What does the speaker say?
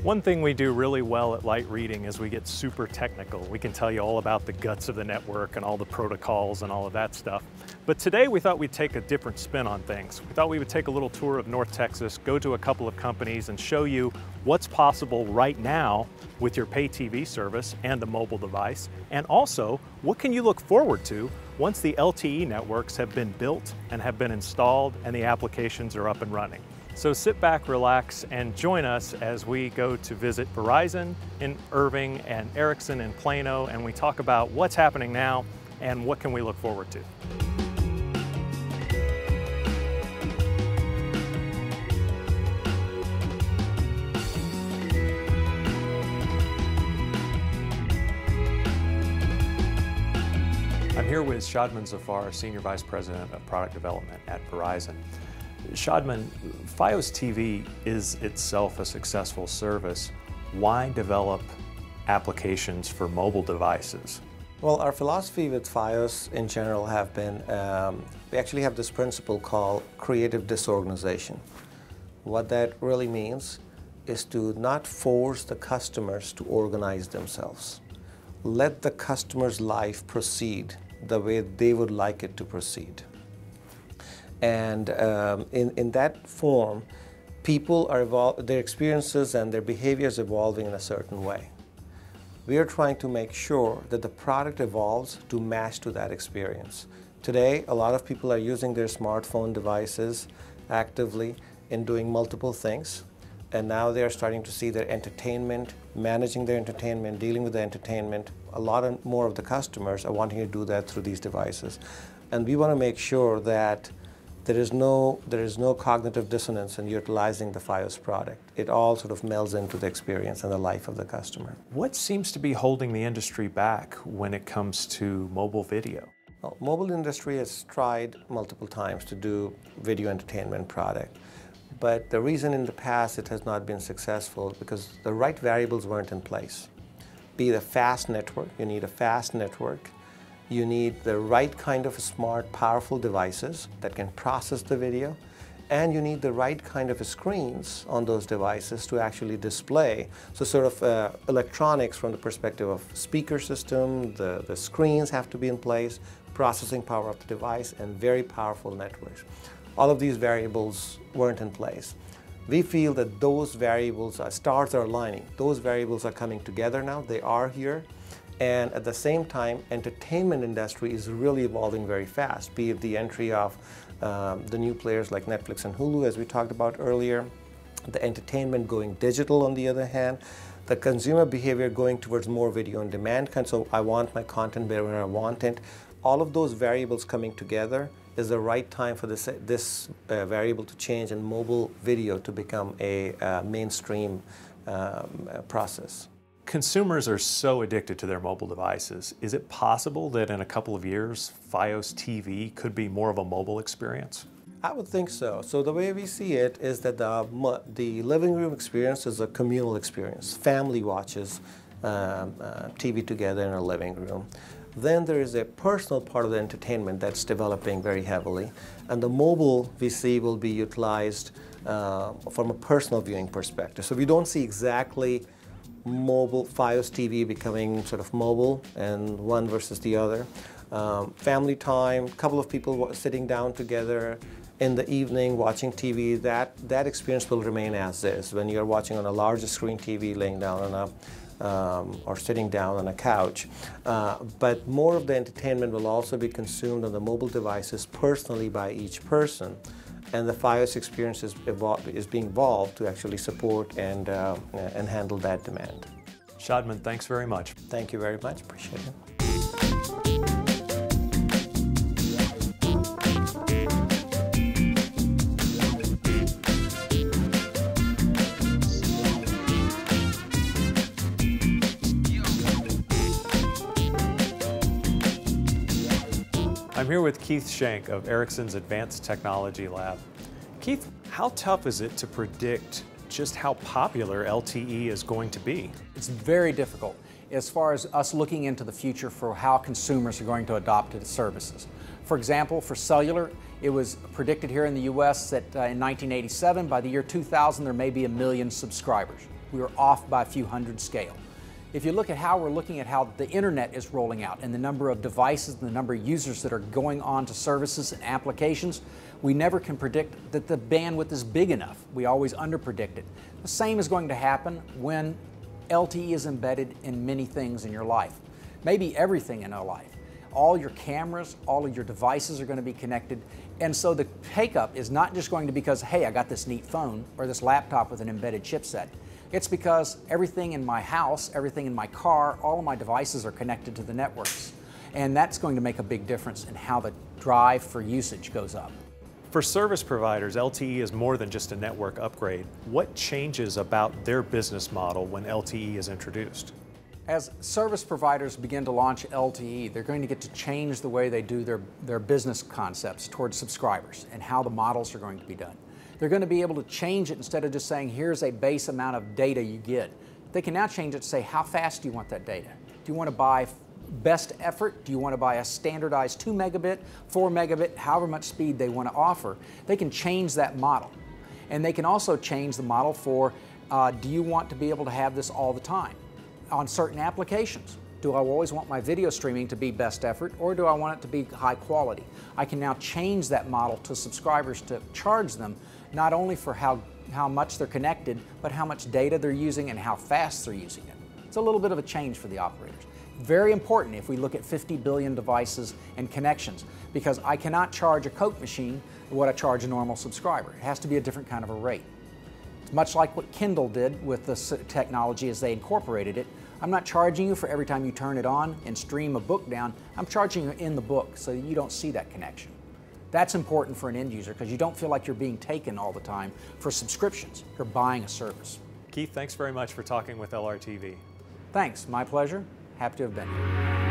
One thing we do really well at Light Reading is we get super technical. We can tell you all about the guts of the network and all the protocols and all of that stuff. But today we thought we'd take a different spin on things. We thought we would take a little tour of North Texas, go to a couple of companies and show you what's possible right now with your pay TV service and a mobile device. And also, what can you look forward to once the LTE networks have been built and have been installed and the applications are up and running. So sit back, relax, and join us as we go to visit Verizon in Irving and Ericsson in Plano, and we talk about what's happening now and what can we look forward to. I'm here with Shadman Zafar, Senior Vice President of Product Development at Verizon. Shadman, Fios TV is itself a successful service. Why develop applications for mobile devices? Well, our philosophy with Fios in general have been, we actually have this principle called creative disorganization. What that really means is to not force the customers to organize themselves. Let the customer's life proceed the way they would like it to proceed. And in that form, people are their experiences and their behaviors evolving in a certain way. We are trying to make sure that the product evolves to match to that experience. Today, a lot of people are using their smartphone devices actively in doing multiple things. And now they are starting to see their entertainment, managing their entertainment, dealing with the entertainment. A lot more of the customers are wanting to do that through these devices. And we want to make sure that there is no cognitive dissonance in utilizing the Fios product. It all sort of melds into the experience and the life of the customer. What seems to be holding the industry back when it comes to mobile video? Well, mobile industry has tried multiple times to do video entertainment product. But the reason in the past it has not been successful because the right variables weren't in place. Be it a fast network, you need a fast network. You need the right kind of smart, powerful devices that can process the video, and you need the right kind of screens on those devices to actually display. So sort of electronics from the perspective of speaker system, the screens have to be in place, processing power of the device, and very powerful networks. All of these variables weren't in place. We feel that those variables, stars are aligning. Those variables are coming together now. They are here. And at the same time, entertainment industry is really evolving very fast, be it the entry of the new players like Netflix and Hulu, as we talked about earlier, the entertainment going digital on the other hand, the consumer behavior going towards more video on demand, so I want my content wherever I want it. All of those variables coming together is the right time for this variable to change and mobile video to become a mainstream process. Consumers are so addicted to their mobile devices. Is it possible that in a couple of years, Fios TV could be more of a mobile experience? I would think so. So the way we see it is that the living room experience is a communal experience. Family watches TV together in a living room. Then there is a personal part of the entertainment that's developing very heavily. And the mobile we see will be utilized from a personal viewing perspective. So we don't see exactly mobile Fios TV becoming sort of mobile and one versus the other. Family time, a couple of people sitting down together in the evening watching TV, that experience will remain as is. When you're watching on a larger screen TV, laying down on a or sitting down on a couch. But more of the entertainment will also be consumed on the mobile devices personally by each person. And the Fios experience is being evolved to actually support and handle that demand. Shadman, thanks very much. Thank you very much. Appreciate it. I'm here with Keith Shank of Ericsson's Advanced Technology Lab. Keith, how tough is it to predict just how popular LTE is going to be? It's very difficult as far as us looking into the future for how consumers are going to adopt its services. For example, for cellular, it was predicted here in the US that in 1987, by the year 2000, there may be 1 million subscribers. We were off by a few hundred scale. If you look at how we're looking at how the internet is rolling out and the number of devices and the number of users that are going on to services and applications, we never can predict that the bandwidth is big enough. We always underpredict it. The same is going to happen when LTE is embedded in many things in your life, maybe everything in our life. All your cameras, all of your devices are going to be connected, and so the take-up is not just going to be because, hey, I got this neat phone or this laptop with an embedded chipset. It's because everything in my house, everything in my car, all of my devices are connected to the networks. And that's going to make a big difference in how the drive for usage goes up. For service providers, LTE is more than just a network upgrade. What changes about their business model when LTE is introduced? As service providers begin to launch LTE, they're going to get to change the way they do their business concepts towards subscribers and how the models are going to be done. They're going to be able to change it instead of just saying, here's a base amount of data you get. They can now change it to say, how fast do you want that data? Do you want to buy best effort? Do you want to buy a standardized 2 megabit, 4 megabit, however much speed they want to offer? They can change that model. And they can also change the model for, do you want to be able to have this all the time? On certain applications, do I always want my video streaming to be best effort, or do I want it to be high quality? I can now change that model to subscribers to charge them not only for how much they're connected, but how much data they're using and how fast they're using it. It's a little bit of a change for the operators. Very important if we look at 50 billion devices and connections, because I cannot charge a Coke machine what I charge a normal subscriber. It has to be a different kind of a rate. It's much like what Kindle did with the technology as they incorporated it. I'm not charging you for every time you turn it on and stream a book down. I'm charging you in the book so that you don't see that connection. That's important for an end user because you don't feel like you're being taken all the time for subscriptions. You're buying a service. Keith, thanks very much for talking with LRTV. Thanks, my pleasure. Happy to have been here.